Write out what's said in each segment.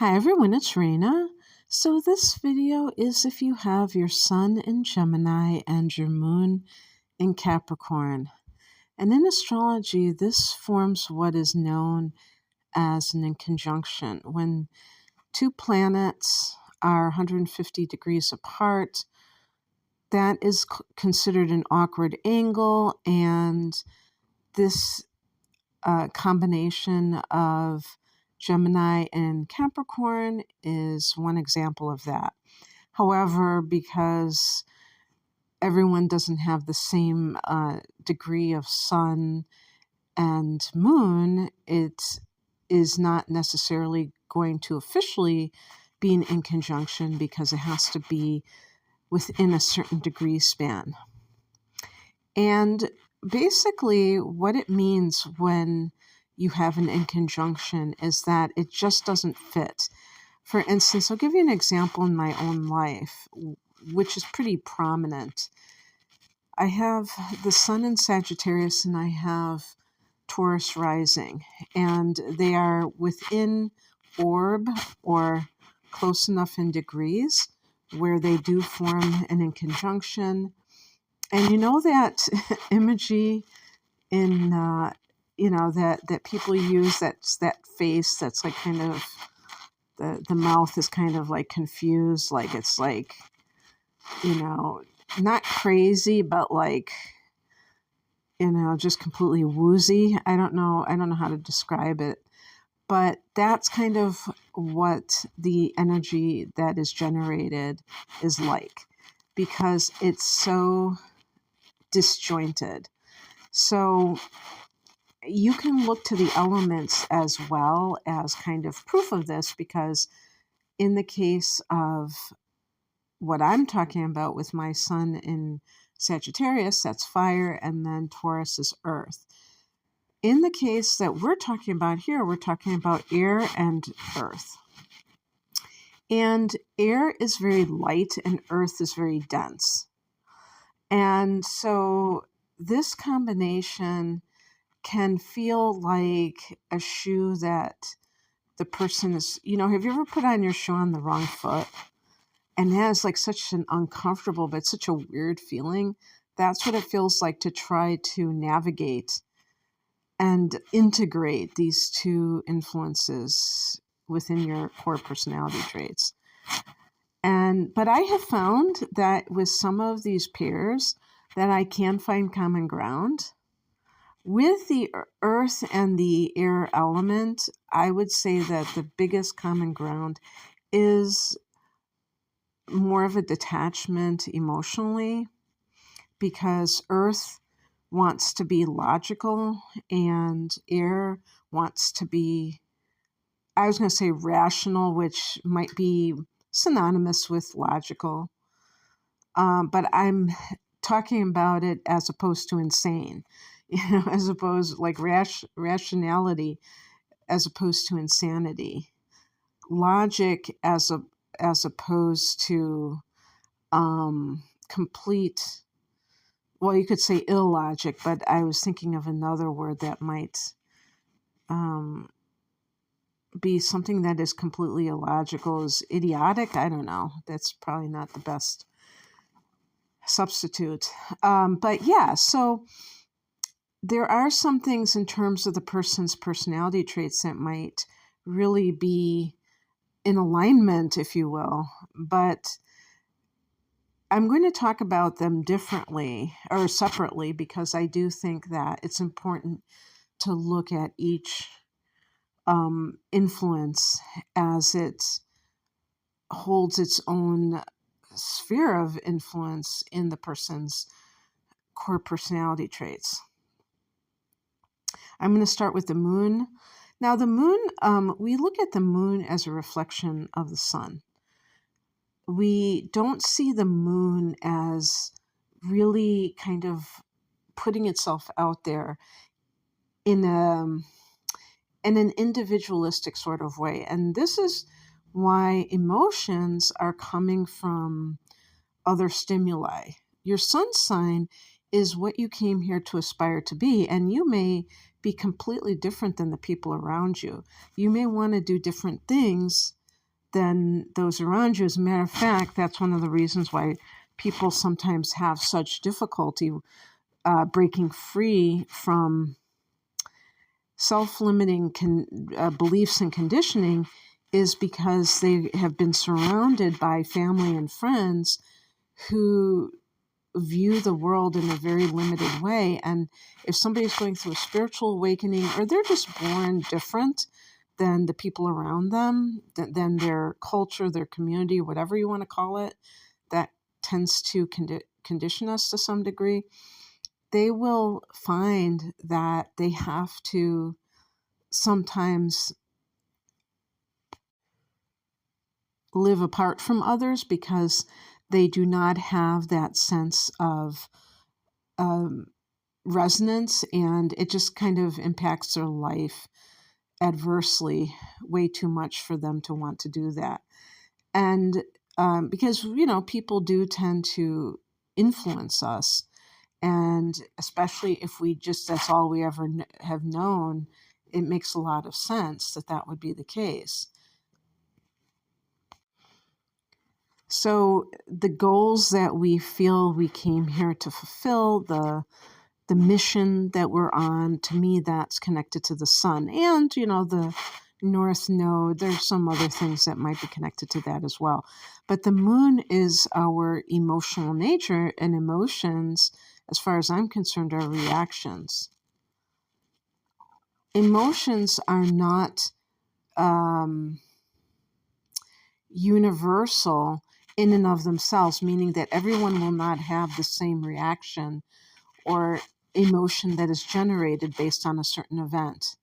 Hi everyone, it's Raina. So this video is if you have your sun in Gemini and your moon in Capricorn. And in astrology, this forms what is known as an inconjunction. When two planets are 150 degrees apart, that is considered an awkward angle, and this combination of Gemini and Capricorn is one example of that. However, because everyone doesn't have the same degree of sun and moon, it is not necessarily going to officially be in conjunction because it has to be within a certain degree span. And basically, what it means when you have an inconjunction is that it just doesn't fit. For instance, I'll give you an example in my own life, which is pretty prominent. I have the sun in Sagittarius and I have Taurus rising, and they are within orb or close enough in degrees where they do form an inconjunction. And you know that imagery in, that people use, that's that face that's like kind of, the mouth is kind of like confused, like it's like, not crazy, but like, just completely woozy. I don't know how to describe it, but that's kind of what the energy that is generated is like, because it's so disjointed. So you can look to the elements as well as kind of proof of this, because in the case of what I'm talking about with my sun in Sagittarius, that's fire, and then Taurus is earth. In the case that we're talking about here, we're talking about air and earth. And air is very light and earth is very dense. And so this combination can feel like a shoe that the person is, have you ever put on your shoe on the wrong foot? And it has like such an uncomfortable, but such a weird feeling. That's what it feels like to try to navigate and integrate these two influences within your core personality traits. But I have found that with some of these pairs that I can find common ground. With the earth and the air element, I would say that the biggest common ground is more of a detachment emotionally, because earth wants to be logical and air wants to be, I was going to say rational, which might be synonymous with logical. But I'm talking about it as opposed to insane, as opposed like rationality as opposed to insanity, logic as opposed to complete. Well, you could say illogic, but I was thinking of another word that might be something that is completely illogical, is idiotic. I don't know. That's probably not the best substitute. But yeah, so there are some things in terms of the person's personality traits that might really be in alignment, if you will, but I'm going to talk about them differently or separately, because I do think that it's important to look at each influence as it holds its own sphere of influence in the person's core personality traits. I'm going to start with the moon. Now, the moon, we look at the moon as a reflection of the sun. We don't see the moon as really kind of putting itself out there in an individualistic sort of way. And this is why emotions are coming from other stimuli. Your sun sign is what you came here to aspire to be, and you may be completely different than the people around you. You may want to do different things than those around you. As a matter of fact, that's one of the reasons why people sometimes have such difficulty breaking free from self-limiting beliefs and conditioning, is because they have been surrounded by family and friends who view the world in a very limited way. And if somebody's going through a spiritual awakening, or they're just born different than the people around them, than their culture, their community, whatever you want to call it, that tends to condition us to some degree, they will find that they have to sometimes live apart from others because they do not have that sense of resonance, and it just kind of impacts their life adversely way too much for them to want to do that. And because, people do tend to influence us, and especially if that's all we ever have known, it makes a lot of sense that would be the case. So the goals that we feel we came here to fulfill, the mission that we're on, to me, that's connected to the sun. And, the North Node, there's some other things that might be connected to that as well. But the moon is our emotional nature, and emotions, as far as I'm concerned, are reactions. Emotions are not universal in and of themselves, meaning that everyone will not have the same reaction or emotion that is generated based on a certain event.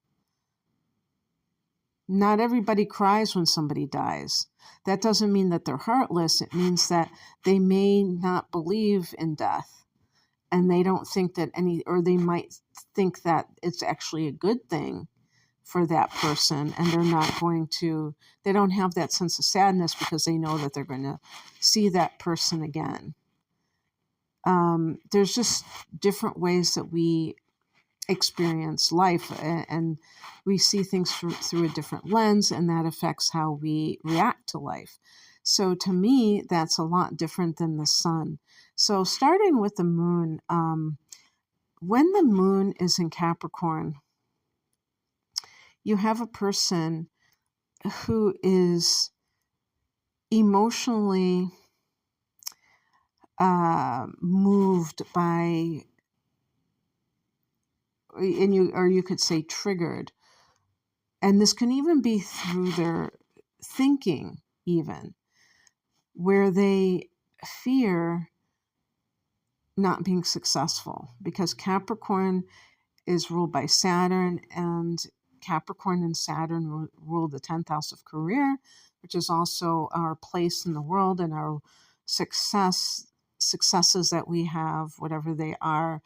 Not everybody cries when somebody dies. That doesn't mean that they're heartless. It means that they may not believe in death, and they don't think that or they might think that it's actually a good thing for that person, and they don't have that sense of sadness because they know that they're going to see that person again. There's just different ways that we experience life, and we see things through a different lens, and that affects how we react to life. So to me, that's a lot different than the sun. So starting with the moon, when the moon is in Capricorn, you have a person who is emotionally moved by, you could say triggered. And this can even be through their thinking, even, where they fear not being successful, because Capricorn is ruled by Saturn, and Capricorn and Saturn rule the 10th house of career, which is also our place in the world and our successes that we have, whatever they are,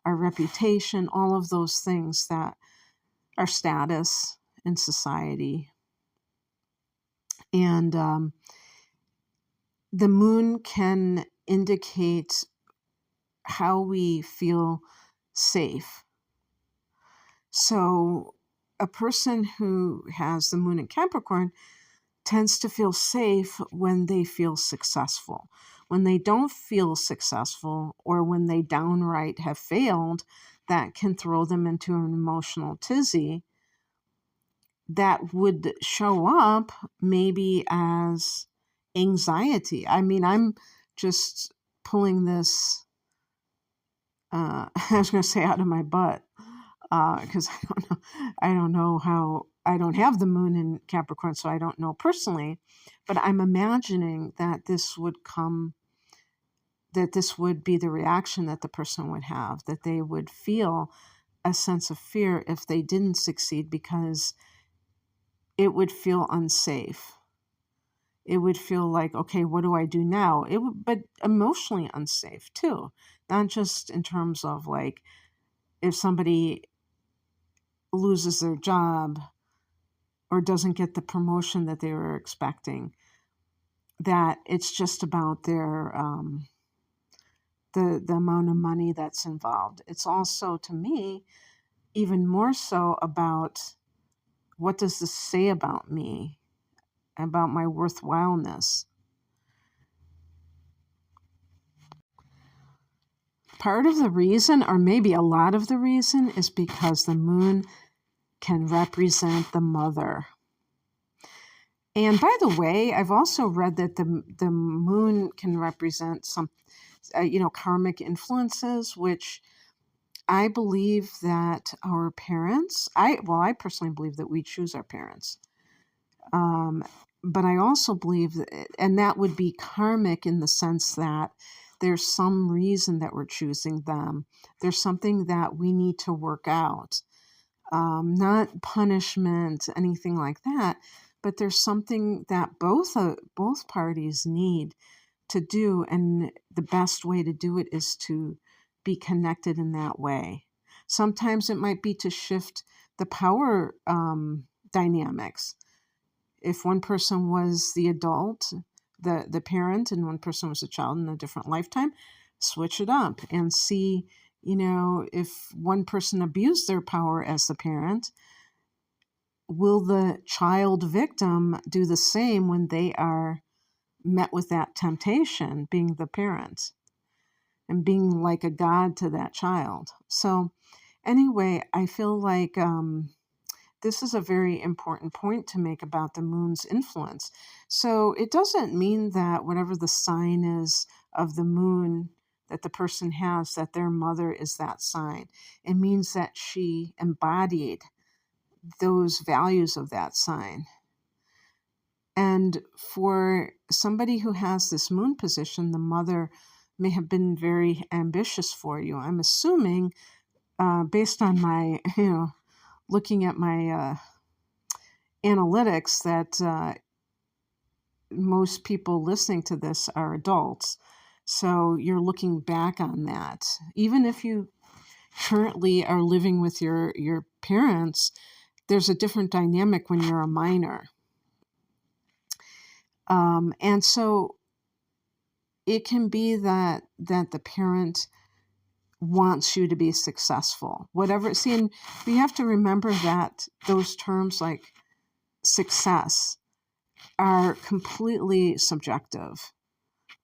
our reputation, all of those things, that our status in society. And the moon can indicate how we feel safe. So a person who has the moon in Capricorn tends to feel safe when they feel successful. When they don't feel successful, or when they downright have failed, that can throw them into an emotional tizzy that would show up maybe as anxiety. I mean, I'm just pulling this, I was going to say, out of my butt, because I don't know how, I don't have the moon in Capricorn, so I don't know personally, but I'm imagining that this would be the reaction that the person would have, that they would feel a sense of fear if they didn't succeed, because it would feel unsafe. It would feel like, okay, what do I do now? But emotionally unsafe too, not just in terms of like, if somebody loses their job or doesn't get the promotion that they were expecting, that it's just about their the amount of money that's involved. It's also, to me, even more so about, what does this say about me? about my worthwhileness. Part of the reason, or maybe a lot of the reason, is because the moon can represent the mother. And by the way, I've also read that the moon can represent some, karmic influences, which I believe that our parents, I personally believe that we choose our parents. But I also believe that, and that would be karmic in the sense that there's some reason that we're choosing them. There's something that we need to work out. Not punishment, anything like that, but there's something that both parties need to do, and the best way to do it is to be connected in that way. Sometimes it might be to shift the power dynamics. If one person was the adult, the parent, and one person was a child in a different lifetime, switch it up and see, if one person abused their power as the parent, will the child victim do the same when they are met with that temptation, being the parent and being like a god to that child? So anyway, I feel like this is a very important point to make about the moon's influence. So it doesn't mean that whatever the sign is of the moon that the person has, that their mother is that sign. It means that she embodied those values of that sign. And for somebody who has this moon position, the mother may have been very ambitious for you. I'm assuming, based on my, looking at my analytics, that most people listening to this are adults. So you're looking back on that. Even if you currently are living with your parents, there's a different dynamic when you're a minor. And so it can be that the parent wants you to be successful, whatever. See, and we have to remember that those terms like success are completely subjective.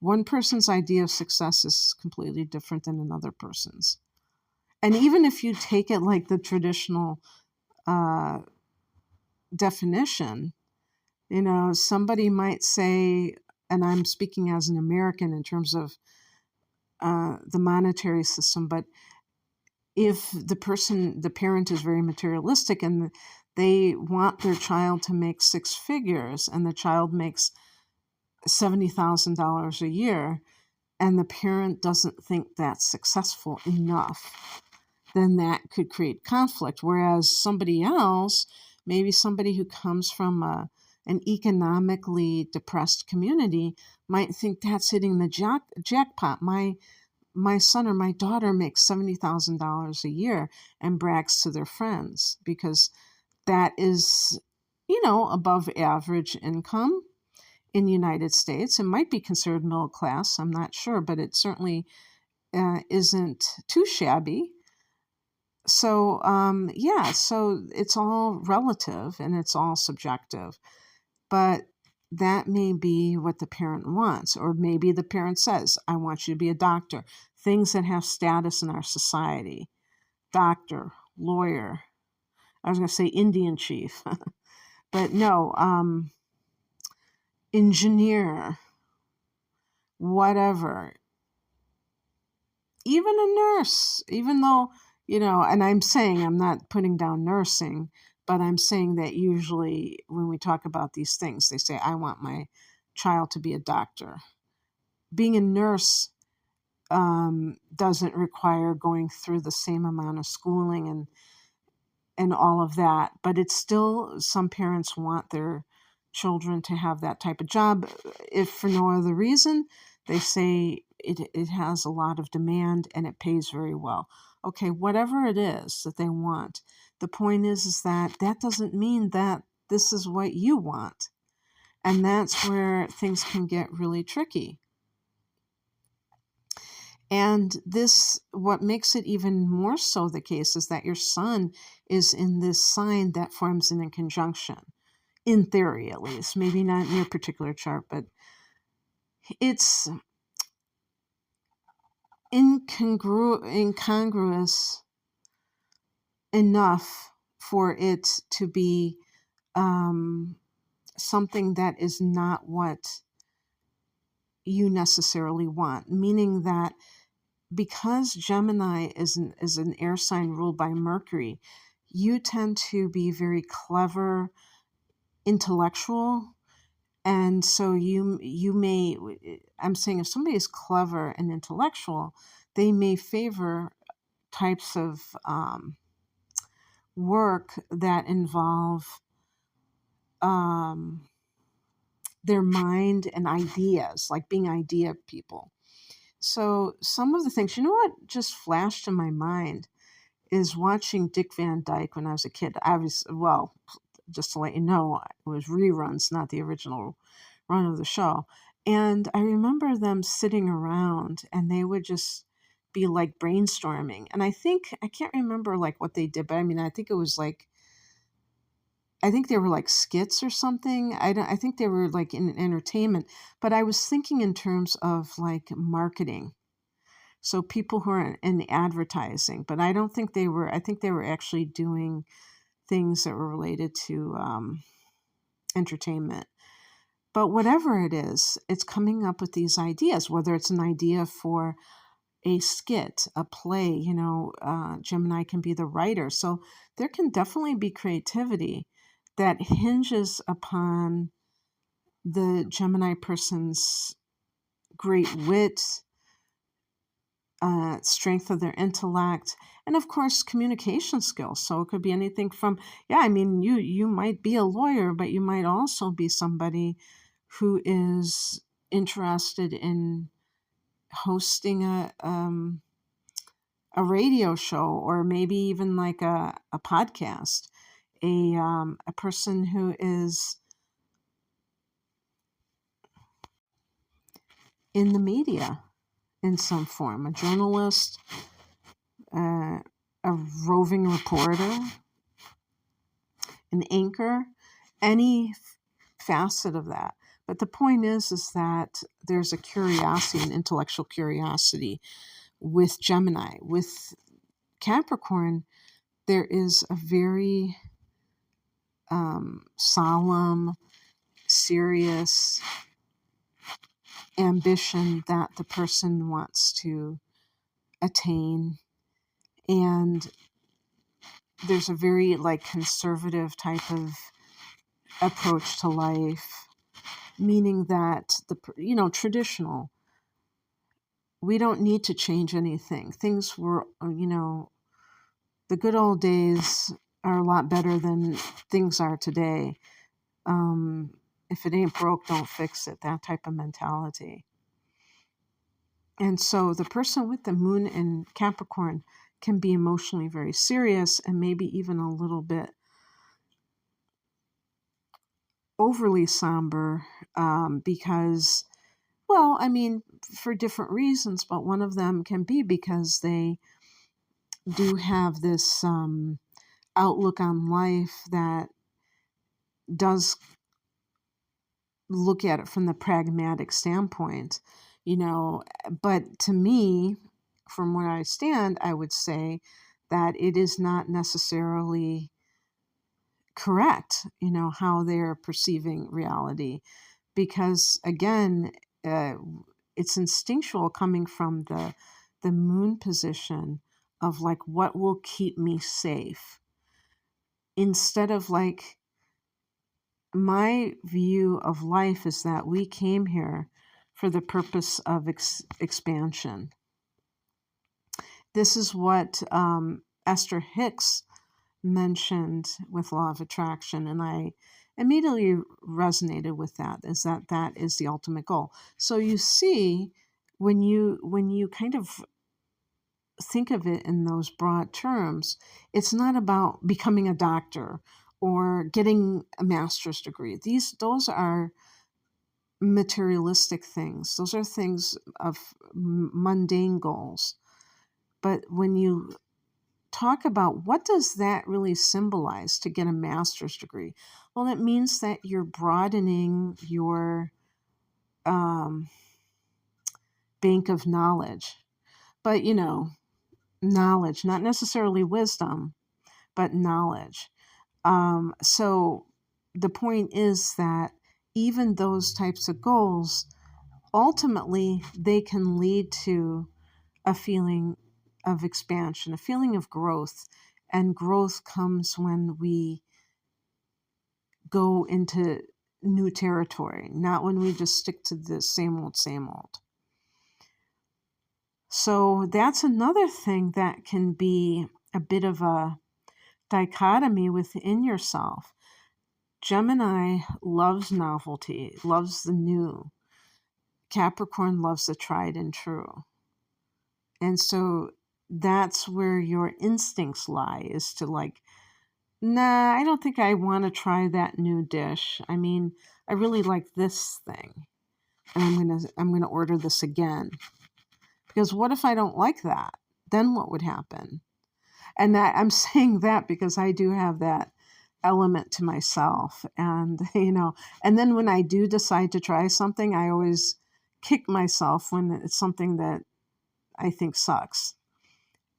One person's idea of success is completely different than another person's. And even if you take it like the traditional definition, somebody might say, and I'm speaking as an American in terms of the monetary system, but if the parent is very materialistic and they want their child to make six figures and the child makes $70,000 a year, and the parent doesn't think that's successful enough, then that could create conflict. Whereas somebody else, maybe somebody who comes from an economically depressed community, might think that's hitting the jackpot. My son or my daughter makes $70,000 a year and brags to their friends because that is, above average income in the United States. It might be considered middle class, I'm not sure, but it certainly isn't too shabby. So, so it's all relative and it's all subjective. But that may be what the parent wants. Or maybe the parent says, I want you to be a doctor. Things that have status in our society. Doctor, lawyer. I was going to say Indian chief. But no, engineer, whatever. Even a nurse, even though, and I'm not putting down nursing, but I'm saying that usually when we talk about these things, they say, I want my child to be a doctor. Being a nurse doesn't require going through the same amount of schooling and all of that, but it's still, some parents want their children to have that type of job, if for no other reason. They say it has a lot of demand and it pays very well. Okay, whatever it is that they want. The point is that doesn't mean that this is what you want. And that's where things can get really tricky. And what makes it even more so the case is that your sun is in this sign that forms in a conjunction. in theory at least, maybe not in your particular chart, but it's incongruous enough for it to be something that is not what you necessarily want, meaning that because Gemini is an air sign ruled by Mercury, you tend to be very clever, intellectual, and so you may, I'm saying if somebody is clever and intellectual, they may favor types of work that involve their mind and ideas, like being idea people. So some of the things, what just flashed in my mind is watching Dick Van Dyke when I was a kid. Well, just to let you know, it was reruns, not the original run of the show. And I remember them sitting around and they would just be like brainstorming. And I can't remember like what they did, but I mean, I think they were like skits or something. I think they were like in entertainment, but I was thinking in terms of like marketing. So people who are in advertising, but I don't think they were, I think they were actually doing things that were related to entertainment. But whatever it is, it's coming up with these ideas, whether it's an idea for a skit, a play, Gemini can be the writer. So there can definitely be creativity that hinges upon the Gemini person's great wit, strength of their intellect, and of course communication skills. So it could be anything from, you might be a lawyer, but you might also be somebody who is interested in hosting a radio show, or maybe even like a podcast, a person who is in the media in some form, a journalist, a roving reporter, an anchor, any facet of that. But the point is that there's a curiosity, an intellectual curiosity with Gemini. With Capricorn, there is a very solemn, serious ambition that the person wants to attain. And there's a very like conservative type of approach to life, meaning that traditional, we don't need to change anything. Things were, the good old days are a lot better than things are today. If it ain't broke, don't fix it, that type of mentality. And so the person with the moon in Capricorn can be emotionally very serious and maybe even a little bit overly somber, because, for different reasons, but one of them can be because they do have this outlook on life that does look at it from the pragmatic standpoint, but to me, from where I stand, I would say that it is not necessarily correct, how they're perceiving reality, because again, it's instinctual coming from the moon position of like, what will keep me safe, instead of like, my view of life is that we came here for the purpose of expansion. This is what Esther Hicks mentioned with law of attraction, and I immediately resonated with that, is that is the ultimate goal. So you see, when you kind of think of it in those broad terms, it's not about becoming a doctor or getting a master's degree. Those are materialistic things. Those are things of mundane goals. But when you talk about what does that really symbolize to get a master's degree. Well, it means that you're broadening your bank of knowledge. But, knowledge, not necessarily wisdom, but knowledge. So the point is that even those types of goals, ultimately, they can lead to a feeling of expansion, a feeling of growth. And growth comes when we go into new territory, not when we just stick to the same old, same old. So that's another thing that can be a bit of a dichotomy within yourself. Gemini loves novelty, loves the new. Capricorn loves the tried and true. And so that's where your instincts lie, is to like, nah, I don't think I want to try that new dish. I mean, I really like this thing, and I'm gonna order this again. Because what if I don't like that? Then what would happen? And that I'm saying that because I do have that element to myself. And, and then when I do decide to try something, I always kick myself when it's something that I think sucks.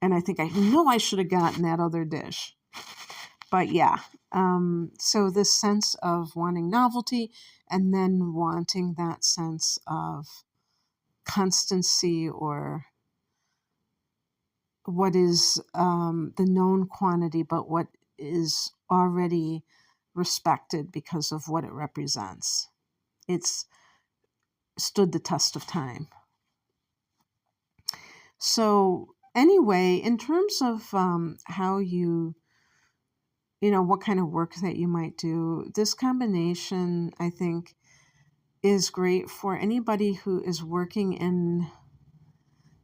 And I think I know I should have gotten that other dish. But yeah, so this sense of wanting novelty and then wanting that sense of constancy, or what is the known quantity, but what is already respected because of what it represents. It's stood the test of time. So anyway, in terms of how what kind of work that you might do, this combination, I think, is great for anybody who is working in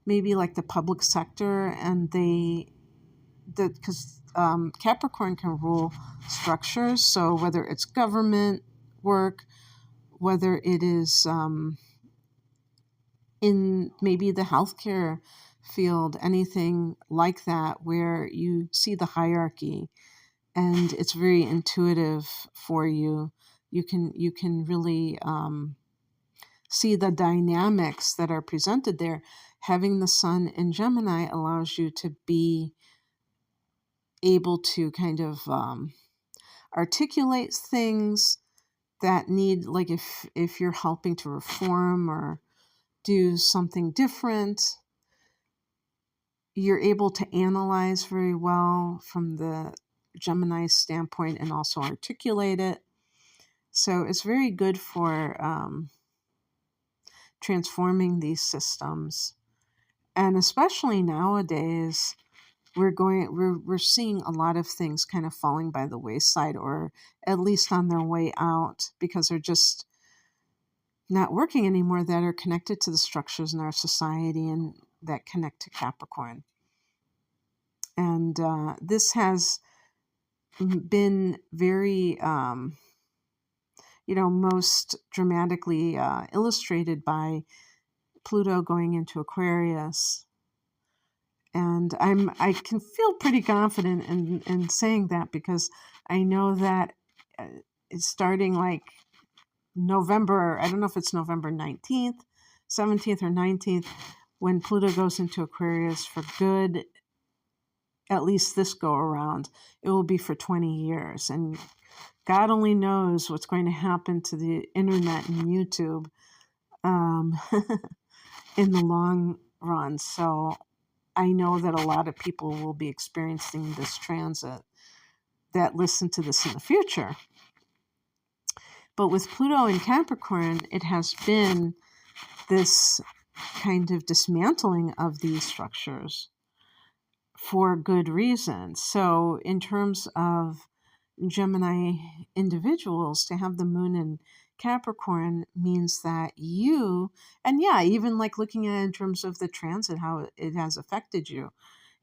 maybe like the public sector, and because Capricorn can rule structures. So whether it's government work, whether it is in maybe the healthcare field, anything like that, where you see the hierarchy and it's very intuitive for you. You can really see the dynamics that are presented there. Having the sun in Gemini allows you to be able to kind of articulate things that need, like if you're helping to reform or do something different, you're able to analyze very well from the Gemini standpoint and also articulate it. So it's very good for transforming these systems. And especially nowadays, we're seeing a lot of things kind of falling by the wayside, or at least on their way out, because they're just not working anymore, that are connected to the structures in our society and that connect to Capricorn. And this has been very, most dramatically illustrated by Pluto going into Aquarius. And I can feel pretty confident in saying that, because I know that it's starting like November, I don't know if it's November 19th, 17th, or 19th, when Pluto goes into Aquarius for good, at least this go around. It will be for 20 years. And God only knows what's going to happen to the internet and YouTube in the long run. So I know that a lot of people will be experiencing this transit that listen to this in the future. But with Pluto in Capricorn, it has been this kind of dismantling of these structures for good reason. So in terms of Gemini individuals, to have the moon in Capricorn means that you, and yeah, even like looking at it in terms of the transit, how it has affected you,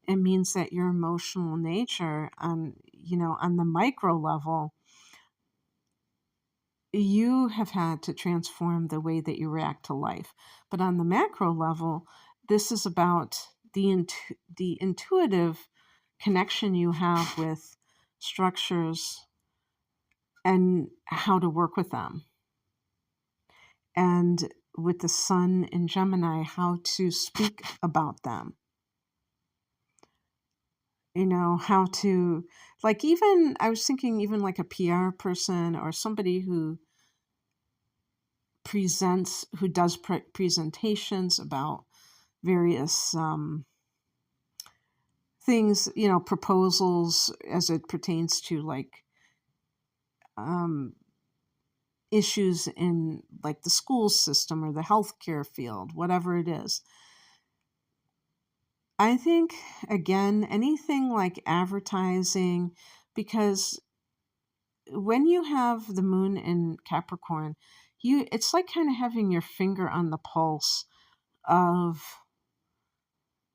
it means that your emotional nature on the micro level, you have had to transform the way that you react to life. But on the macro level, this is about the intuitive connection you have with structures and how to work with them. And with the sun in Gemini, how to speak about them. How to, like, even, I was thinking even like a PR person or somebody who does presentations about various things, proposals as it pertains to like issues in like the school system or the healthcare field, whatever it is. I think, again, anything like advertising, because when you have the moon in Capricorn, it's like kind of having your finger on the pulse of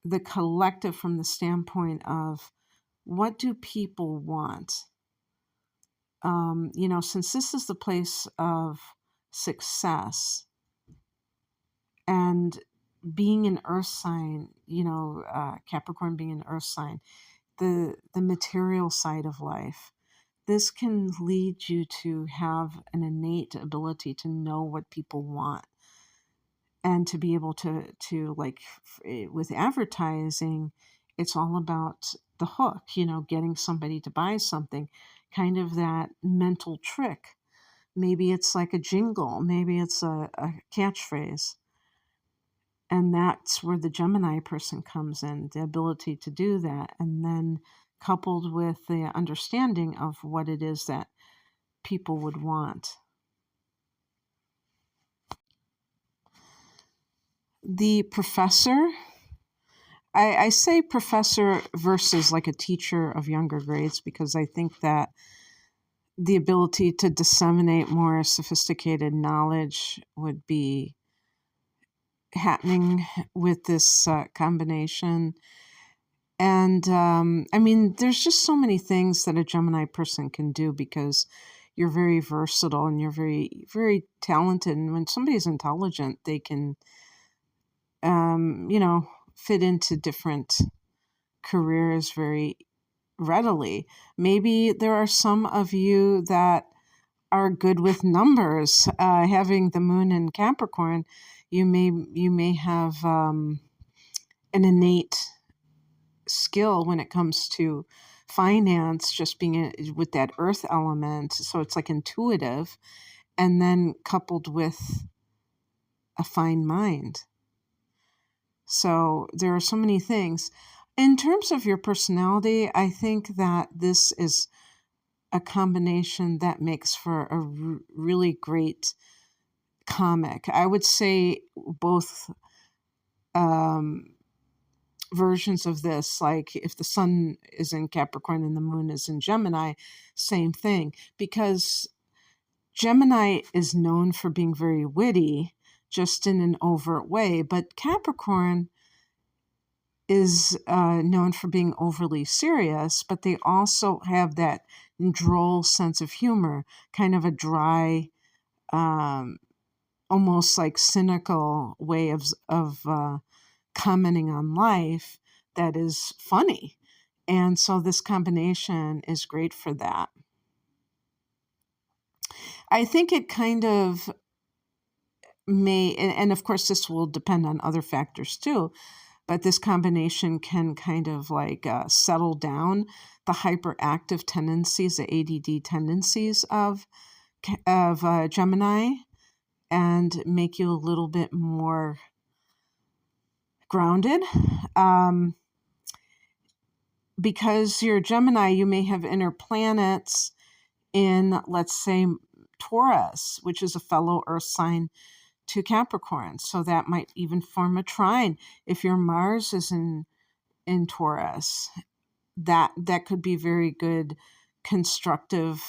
the collective from the standpoint of what do people want? Since this is the place of success and being an earth sign, Capricorn being an earth sign, the material side of life, this can lead you to have an innate ability to know what people want and to be able to like, with advertising, it's all about the hook, getting somebody to buy something, kind of that mental trick. Maybe it's like a jingle, maybe it's a catchphrase. And that's where the Gemini person comes in, the ability to do that. And then coupled with the understanding of what it is that people would want. The professor, I say professor versus like a teacher of younger grades, because I think that the ability to disseminate more sophisticated knowledge would be happening with this combination. And there's just so many things that a Gemini person can do, because you're very versatile and you're very, very talented. And when somebody's intelligent, they can, fit into different careers very readily. Maybe there are some of you that are good with numbers. Having the moon in Capricorn, you may have an innate skill when it comes to finance, just being with that earth element. So it's like intuitive, and then coupled with a fine mind. So there are so many things. In terms of your personality, I think that this is a combination that makes for a really great comic. I would say both versions of this, like if the sun is in Capricorn and the moon is in Gemini, same thing, because Gemini is known for being very witty, just in an overt way, but Capricorn is known for being overly serious, but they also have that droll sense of humor, kind of a dry, almost like cynical way of commenting on life that is funny. And so this combination is great for that. I think it kind of may, and of course this will depend on other factors too, but this combination can kind of like settle down the hyperactive tendencies, the ADD tendencies of Gemini, and make you a little bit more grounded. Because you're Gemini, you may have inner planets in, let's say, Taurus, which is a fellow earth sign to Capricorn. So that might even form a trine. If your Mars is in Taurus, that could be very good constructive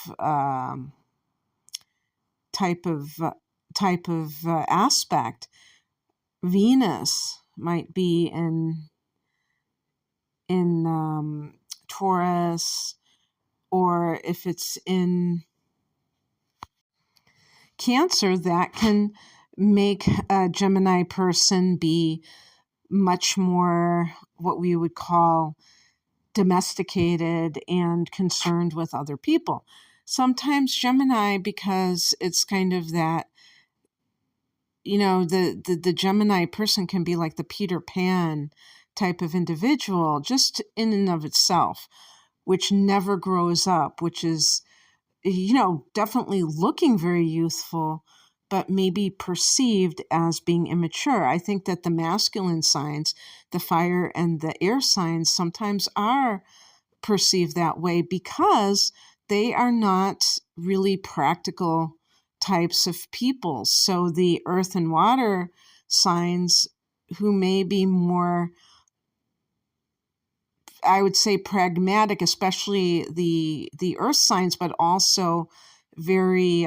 type of aspect. Venus might be in Taurus, or if it's in Cancer, that can make a Gemini person be much more what we would call domesticated and concerned with other people. Sometimes Gemini, because it's kind of that, the Gemini person can be like the Peter Pan type of individual just in and of itself, which never grows up, which is, definitely looking very youthful, but maybe perceived as being immature. I think that the masculine signs, the fire and the air signs, sometimes are perceived that way because they are not really practical types of people. So the earth and water signs, who may be more, I would say, pragmatic, especially the earth signs, but also very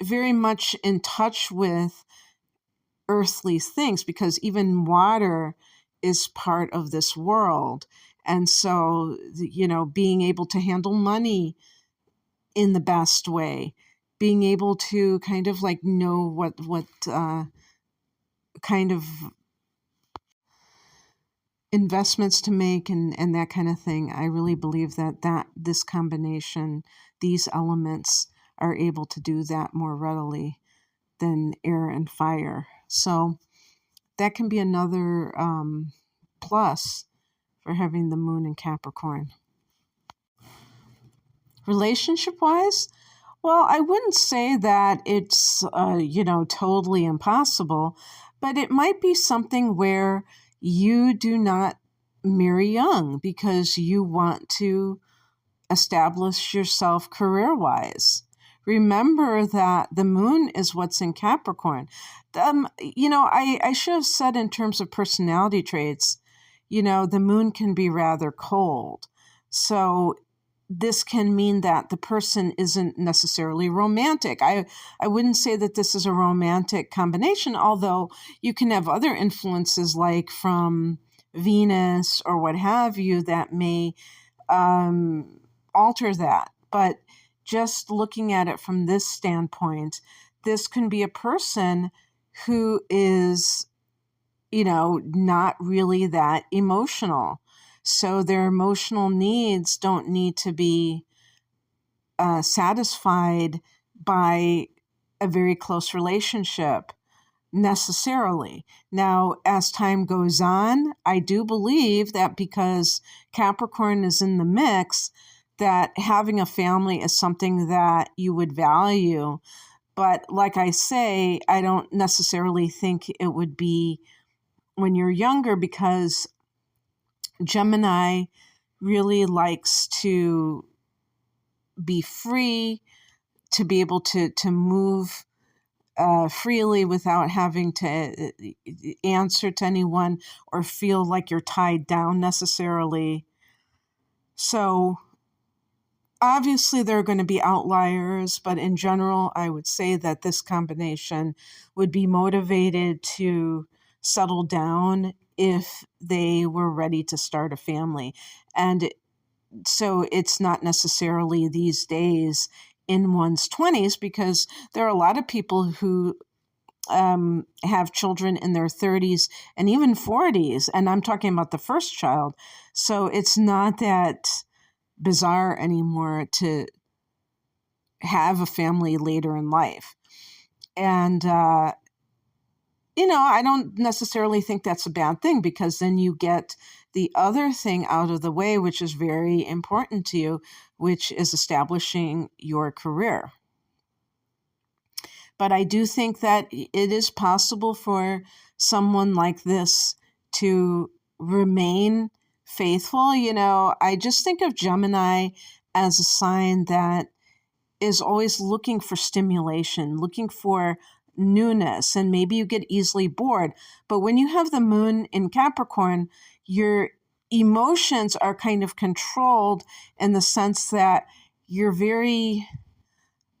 very much in touch with earthly things, because even water is part of this world. And so, being able to handle money in the best way, being able to kind of like know what kind of investments to make and that kind of thing. I really believe that this combination, these elements, are able to do that more readily than air and fire. So that can be another plus for having the moon in Capricorn. Relationship-wise, well, I wouldn't say that it's, totally impossible, but it might be something where you do not marry young because you want to establish yourself career-wise. Remember that the moon is what's in Capricorn. I should have said in terms of personality traits, the moon can be rather cold. So this can mean that the person isn't necessarily romantic. I wouldn't say that this is a romantic combination, although you can have other influences like from Venus or what have you that may alter that. But just looking at it from this standpoint, this can be a person who is, not really that emotional. So their emotional needs don't need to be satisfied by a very close relationship necessarily. Now, as time goes on, I do believe that because Capricorn is in the mix, that having a family is something that you would value. But like I say, I don't necessarily think it would be when you're younger, because Gemini really likes to be free, to be able to move freely without having to answer to anyone or feel like you're tied down necessarily. So obviously there are going to be outliers, but in general, I would say that this combination would be motivated to settle down if they were ready to start a family. And so it's not necessarily these days in one's 20s, because there are a lot of people who have children in their 30s and even 40s, and I'm talking about the first child. So it's not that bizarre anymore to have a family later in life. And, I don't necessarily think that's a bad thing, because then you get the other thing out of the way, which is very important to you, which is establishing your career. But I do think that it is possible for someone like this to remain faithful. I just think of Gemini as a sign that is always looking for stimulation, looking for newness, and maybe you get easily bored. But when you have the moon in Capricorn, your emotions are kind of controlled in the sense that you're very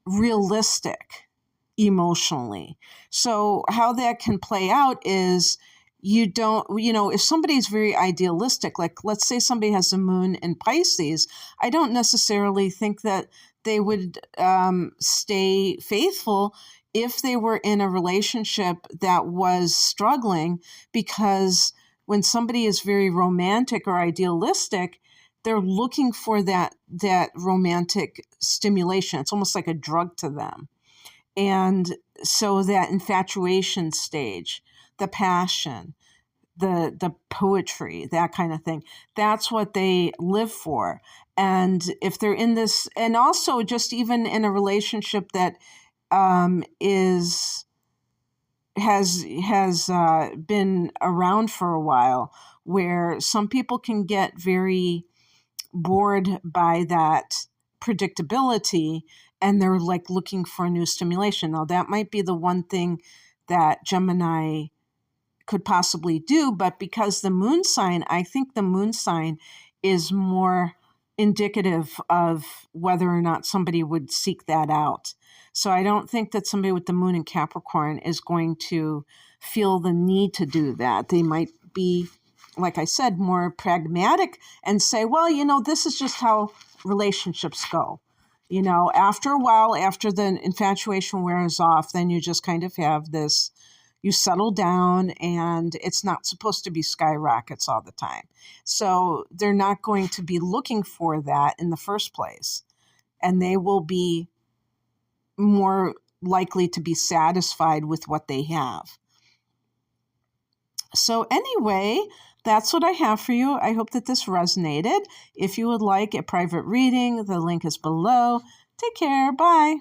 realistic emotionally. So how that can play out is you don't, if somebody's very idealistic, like let's say somebody has a moon in Pisces, I don't necessarily think that they would stay faithful if they were in a relationship that was struggling, because when somebody is very romantic or idealistic, they're looking for that romantic stimulation. It's almost like a drug to them. And so that infatuation stage, the passion, the poetry, that kind of thing, that's what they live for. And if they're in this, and also just even in a relationship that has been around for a while, where some people can get very bored by that predictability, and they're like looking for a new stimulation. Now, that might be the one thing that Gemini could possibly do, but because the moon sign, I think the moon sign is more indicative of whether or not somebody would seek that out. So I don't think that somebody with the moon in Capricorn is going to feel the need to do that. They might be, like I said, more pragmatic and say, well, this is just how relationships go. After a while, after the infatuation wears off, then you just kind of have this, you settle down, and it's not supposed to be skyrockets all the time. So they're not going to be looking for that in the first place. And they will be more likely to be satisfied with what they have. So anyway, that's what I have for you. I hope that this resonated. If you would like a private reading, the link is below. Take care. Bye.